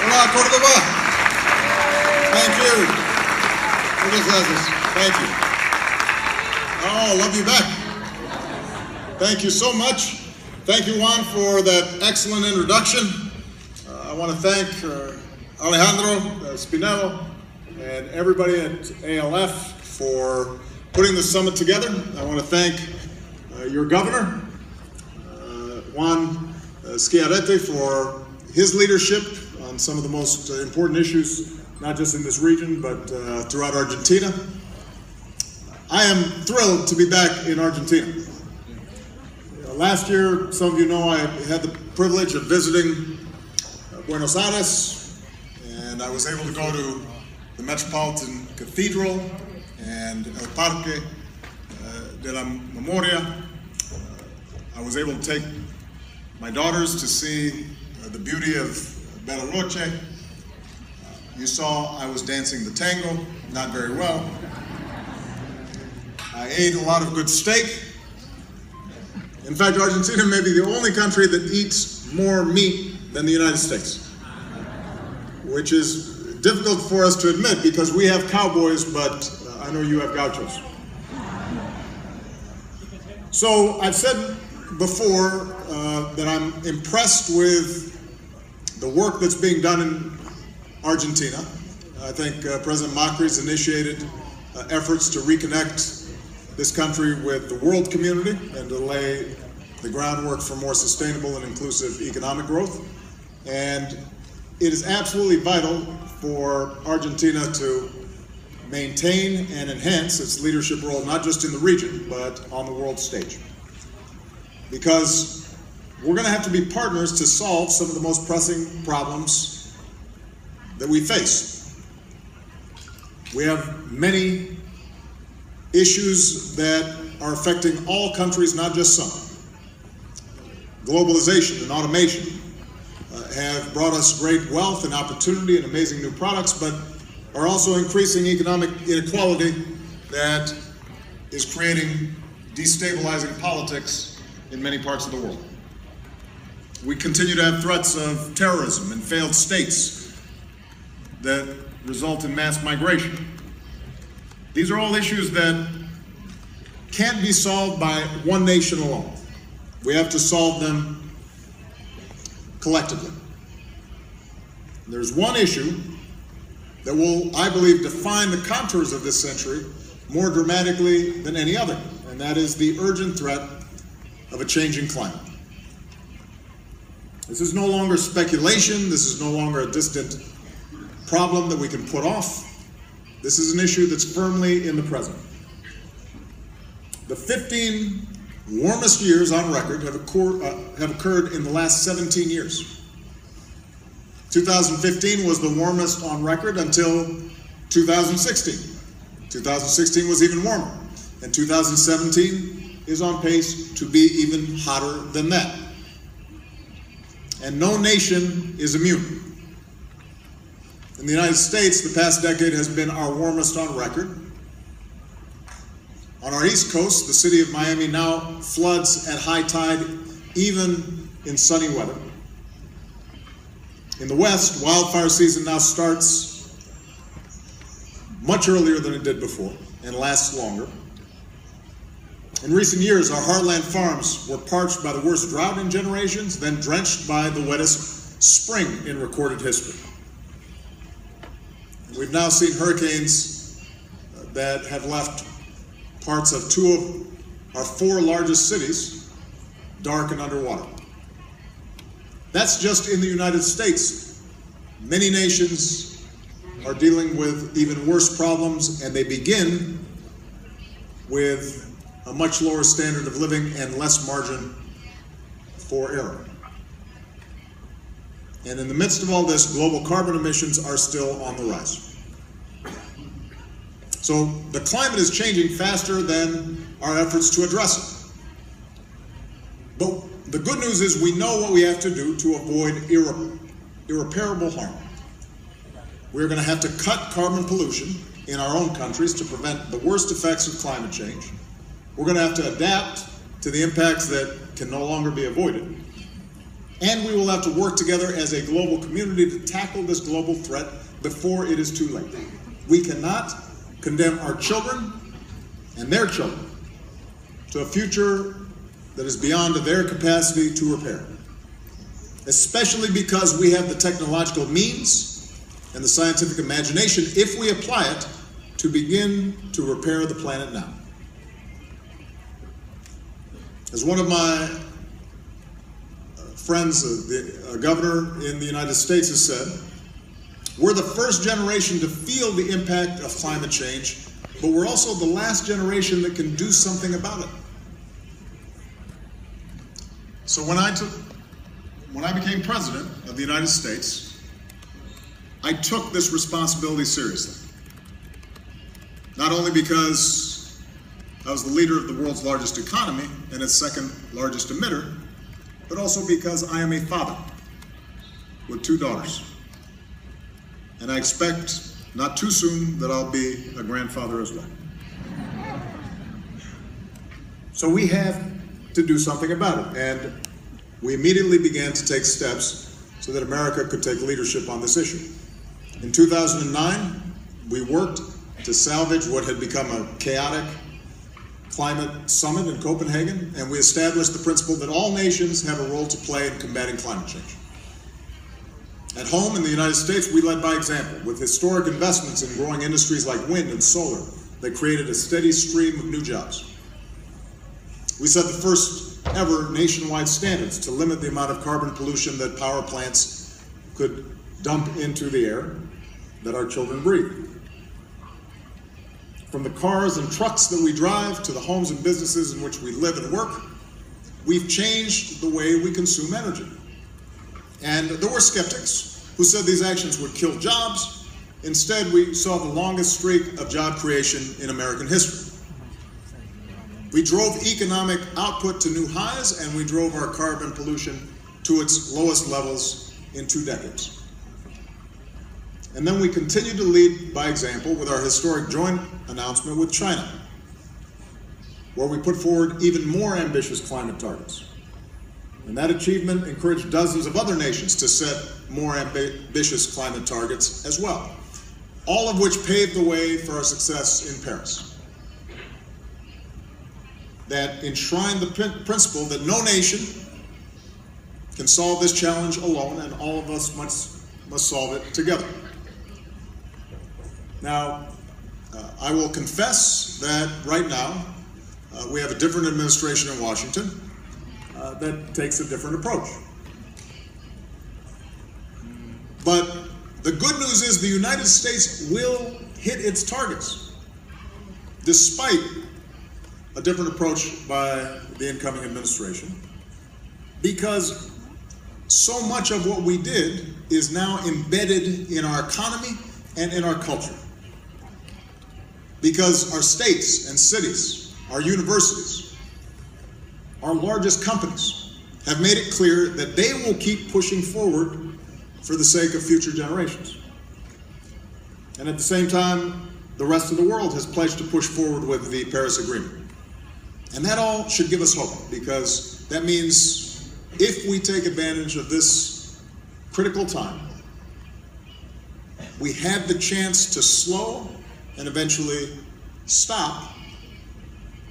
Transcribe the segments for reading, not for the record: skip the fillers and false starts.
Hola, Córdoba. Thank you. Muchas gracias. Thank you. Oh, love you back. Thank you so much. Thank you, Juan, for that excellent introduction. I want to thank Alejandro Spinello and everybody at ALF for putting the summit together. I want to thank your governor, Juan Schiaretti, for his leadership on some of the most important issues, not just in this region, but throughout Argentina. I am thrilled to be back in Argentina. Last year, some of you know, I had the privilege of visiting Buenos Aires, and I was able to go to the Metropolitan Cathedral and El Parque de la Memoria. I was able to take my daughters to see the beauty of Bariloche. You saw I was dancing the tango, not very well. I ate a lot of good steak. In fact, Argentina may be the only country that eats more meat than the United States, which is difficult for us to admit because we have cowboys, but I know you have gauchos. So I've said before that I'm impressed with the work that's being done in Argentina. I think President Macri's initiated efforts to reconnect this country with the world community and to lay the groundwork for more sustainable and inclusive economic growth. And it is absolutely vital for Argentina to maintain and enhance its leadership role, not just in the region, but on the world stage. Because we're going to have to be partners to solve some of the most pressing problems that we face. We have many issues that are affecting all countries, not just some. Globalization and automation have brought us great wealth and opportunity and amazing new products, but are also increasing economic inequality that is creating destabilizing politics in many parts of the world. We continue to have threats of terrorism and failed states that result in mass migration. These are all issues that can't be solved by one nation alone. We have to solve them collectively. There's one issue that will, I believe, define the contours of this century more dramatically than any other, and that is the urgent threat of a changing climate. This is no longer speculation. This is no longer a distant problem that we can put off. This is an issue that's firmly in the present. The 15 warmest years on record have occurred in the last 17 years. 2015 was the warmest on record until 2016. 2016 was even warmer, and 2017 is on pace to be even hotter than that. And no nation is immune. In the United States, the past decade has been our warmest on record. On our East Coast, the city of Miami now floods at high tide, even in sunny weather. In the West, wildfire season now starts much earlier than it did before and lasts longer. In recent years, our heartland farms were parched by the worst drought in generations, then drenched by the wettest spring in recorded history. We've now seen hurricanes that have left parts of 2 of our 4 largest cities dark and underwater. That's just in the United States. Many nations are dealing with even worse problems, and they begin with a much lower standard of living and less margin for error. And in the midst of all this, global carbon emissions are still on the rise. So the climate is changing faster than our efforts to address it. But the good news is we know what we have to do to avoid irreparable harm. We're going to have to cut carbon pollution in our own countries to prevent the worst effects of climate change. We're going to have to adapt to the impacts that can no longer be avoided. And we will have to work together as a global community to tackle this global threat before it is too late. We cannot condemn our children and their children to a future that is beyond their capacity to repair, especially because we have the technological means and the scientific imagination, if we apply it, to begin to repair the planet now. As one of my friends, the governor in the United States, has said, we're the first generation to feel the impact of climate change, but we're also the last generation that can do something about it. So when I became president of the United States, I took this responsibility seriously. Not only because I was the leader of the world's largest economy and its second largest emitter, but also because I am a father with 2 daughters. And I expect not too soon that I'll be a grandfather as well. So we have to do something about it. And we immediately began to take steps so that America could take leadership on this issue. In 2009, we worked to salvage what had become a chaotic climate summit in Copenhagen, and we established the principle that all nations have a role to play in combating climate change. At home in the United States, we led by example with historic investments in growing industries like wind and solar that created a steady stream of new jobs. We set the first ever nationwide standards to limit the amount of carbon pollution that power plants could dump into the air that our children breathe. From the cars and trucks that we drive to the homes and businesses in which we live and work, we've changed the way we consume energy. And there were skeptics who said these actions would kill jobs. Instead, we saw the longest streak of job creation in American history. We drove economic output to new highs, and we drove our carbon pollution to its lowest levels in 2 decades. And then we continued to lead by example with our historic joint announcement with China, where we put forward even more ambitious climate targets. And that achievement encouraged dozens of other nations to set more ambitious climate targets as well, all of which paved the way for our success in Paris. That enshrined the principle that no nation can solve this challenge alone, and all of us must solve it together. Now, I will confess that right now we have a different administration in Washington that takes a different approach. But the good news is the United States will hit its targets, despite a different approach by the incoming administration, because so much of what we did is now embedded in our economy and in our culture. Because our states and cities, our universities, our largest companies have made it clear that they will keep pushing forward for the sake of future generations. And at the same time, the rest of the world has pledged to push forward with the Paris Agreement. And that all should give us hope, because that means if we take advantage of this critical time, we have the chance to slow and eventually stop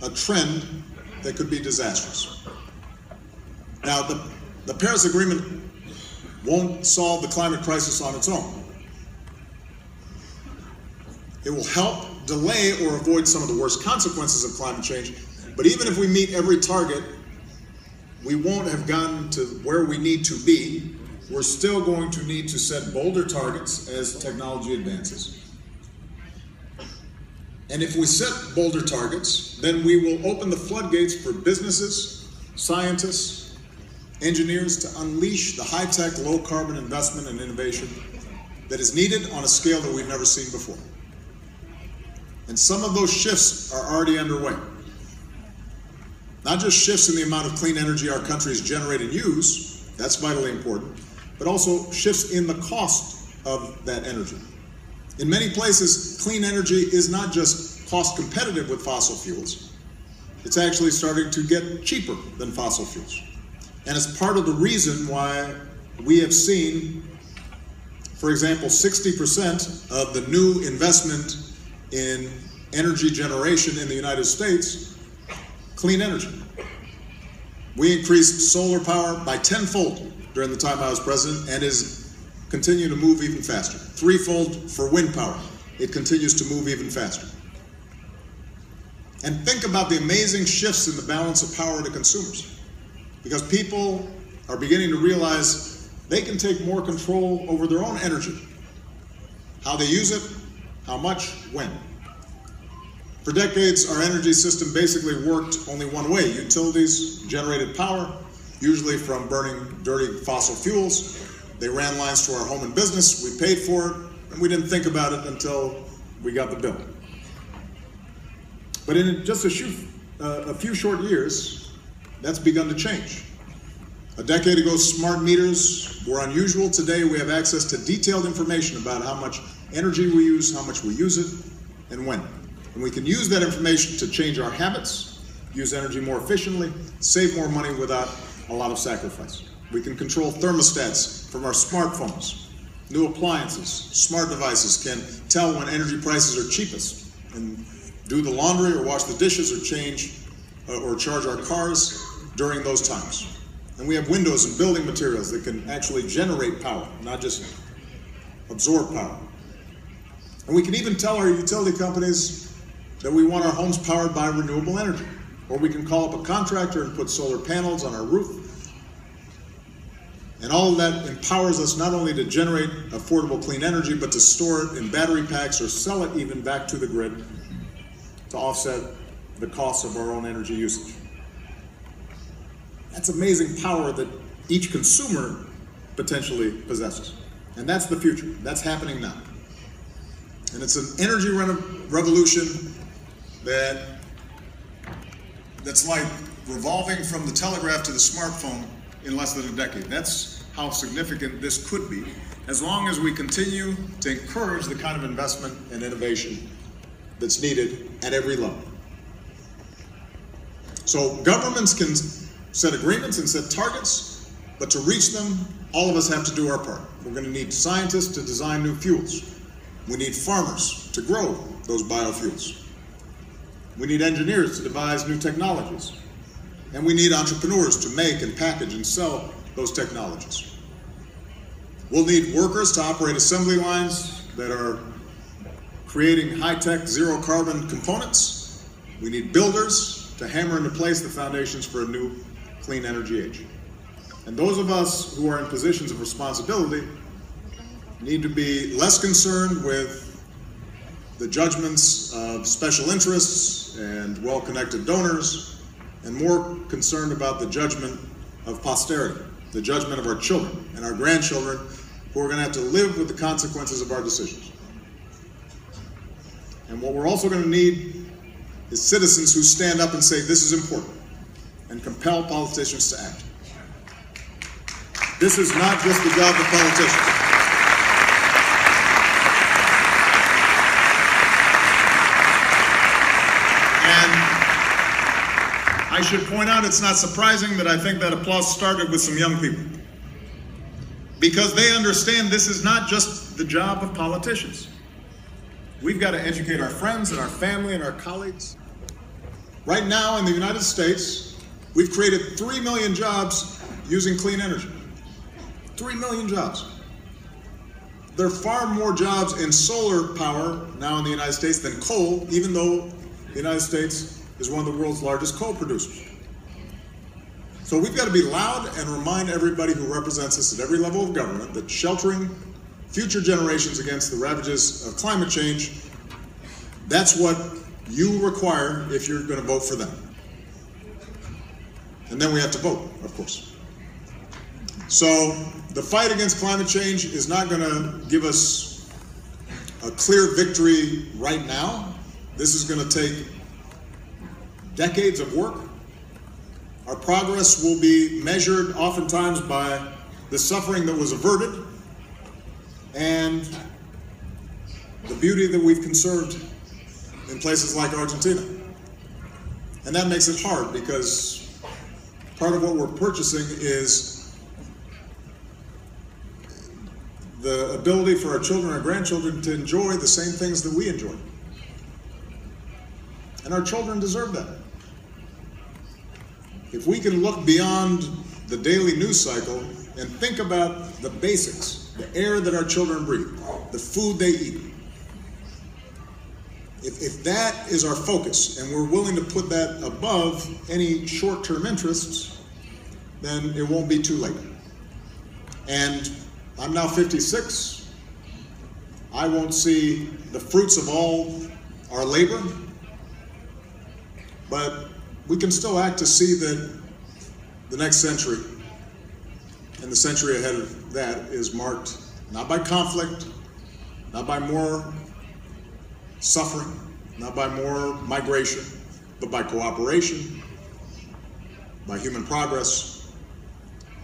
a trend that could be disastrous. Now, the Paris Agreement won't solve the climate crisis on its own. It will help delay or avoid some of the worst consequences of climate change, but even if we meet every target, we won't have gotten to where we need to be. We're still going to need to set bolder targets as technology advances. And if we set bolder targets, then we will open the floodgates for businesses, scientists, engineers to unleash the high-tech, low-carbon investment and innovation that is needed on a scale that we've never seen before. And some of those shifts are already underway. Not just shifts in the amount of clean energy our countries generate and use, that's vitally important, but also shifts in the cost of that energy. In many places, clean energy is not just cost competitive with fossil fuels, it's actually starting to get cheaper than fossil fuels. And it's part of the reason why we have seen, for example, 60% of the new investment in energy generation in the United States, clean energy. We increased solar power by tenfold during the time I was president, and is continuing to move even faster. Threefold for wind power. It continues to move even faster. And think about the amazing shifts in the balance of power to consumers, because people are beginning to realize they can take more control over their own energy. How they use it, how much, when. For decades, our energy system basically worked only one way. Utilities generated power, usually from burning dirty fossil fuels. They ran lines to our home and business, we paid for it, and we didn't think about it until we got the bill. But in just a few short years, that's begun to change. A decade ago, smart meters were unusual. Today, we have access to detailed information about how much energy we use, how much we use it, and when. And we can use that information to change our habits, use energy more efficiently, save more money without a lot of sacrifice. We can control thermostats from our smartphones. New appliances, smart devices can tell when energy prices are cheapest and do the laundry or wash the dishes or change or charge our cars during those times. And we have windows and building materials that can actually generate power, not just absorb power. And we can even tell our utility companies that we want our homes powered by renewable energy. Or we can call up a contractor and put solar panels on our roof. And all of that empowers us not only to generate affordable clean energy, but to store it in battery packs or sell it even back to the grid to offset the costs of our own energy usage. That's amazing power that each consumer potentially possesses. And that's the future. That's happening now. And it's an energy revolution that's like revolving from the telegraph to the smartphone in less than a decade. That's how significant this could be, as long as we continue to encourage the kind of investment and innovation that's needed at every level. So governments can set agreements and set targets, but to reach them, all of us have to do our part. We're going to need scientists to design new fuels. We need farmers to grow those biofuels. We need engineers to devise new technologies. And we need entrepreneurs to make and package and sell those technologies. We'll need workers to operate assembly lines that are creating high-tech, zero-carbon components. We need builders to hammer into place the foundations for a new clean energy age. And those of us who are in positions of responsibility need to be less concerned with the judgments of special interests and well-connected donors, and more concerned about the judgment of posterity, the judgment of our children and our grandchildren, who are going to have to live with the consequences of our decisions. And what we're also going to need is citizens who stand up and say, this is important, and compel politicians to act. This is not just the job of politicians. I should point out, it's not surprising that I think that applause started with some young people, because they understand this is not just the job of politicians. We've got to educate our friends and our family and our colleagues. Right now in the United States, we've created 3 million jobs using clean energy. 3 million jobs. There are far more jobs in solar power now in the United States than coal, even though the United States is one of the world's largest coal producers. So we've got to be loud and remind everybody who represents us at every level of government that sheltering future generations against the ravages of climate change, that's what you require if you're going to vote for them. And then we have to vote, of course. So the fight against climate change is not going to give us a clear victory right now. This is going to take decades of work. Our progress will be measured oftentimes by the suffering that was averted and the beauty that we've conserved in places like Argentina. And that makes it hard, because part of what we're purchasing is the ability for our children and grandchildren to enjoy the same things that we enjoy. And our children deserve that. If we can look beyond the daily news cycle and think about the basics, the air that our children breathe, the food they eat, if that is our focus and we're willing to put that above any short-term interests, then it won't be too late. And I'm now 56. I won't see the fruits of all our labor, but we can still act to see that the next century and the century ahead of that is marked not by conflict, not by more suffering, not by more migration, but by cooperation, by human progress,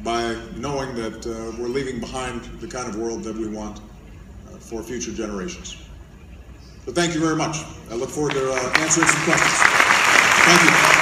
by knowing that we're leaving behind the kind of world that we want for future generations. So thank you very much. I look forward to answering some questions. Thank you.